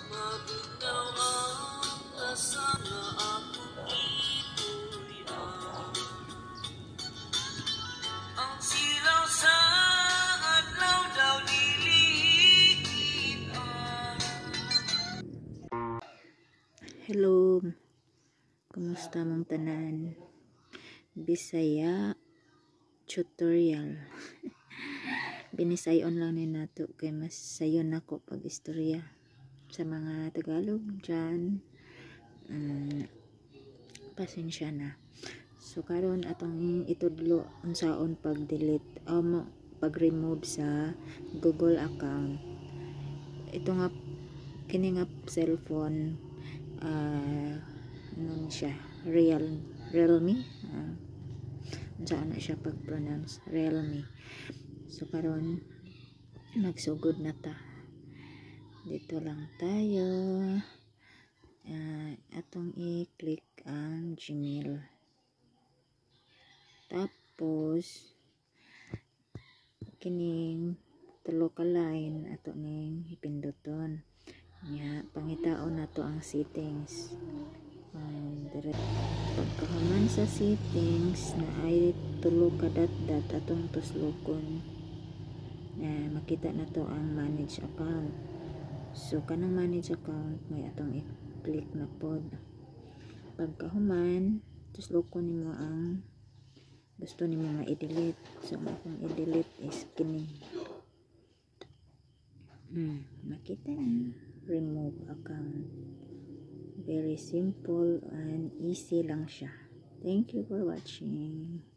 Mabugnaw ang asa nga akong ipuyan. Ang silaw sa adlaw daw dilihian. Hello, kumusta mong tanan? Bisaya tutorial. Binisayon lang ni nato kay mas sayon ako pag istorya sa mga Tagalog dyan. Pasensya na. So karon atong itudlo unsaon pag-delete o pag-remove sa Google account. Ito nga kini nga cellphone ano siya, Realme. Saan na siya pag-pronounce, Realme. So karon nagsugod na ta, dito lang tayo. Atong i-click ang Gmail, tapos kining tulo ka line ato ning ipinduton nya. Pangitaon nato ang settings. Pagkahuman sa settings na ay tulo ka dot atong tuslokon na makita na to ang manage account. So kanang manage account may atong i-click na pod. Pagkahuman tuslokon nimo ang gusto nimo nga i-delete. So akong i-delete is kini. Makita na, remove account. Very simple and easy lang siya. Thank you for watching.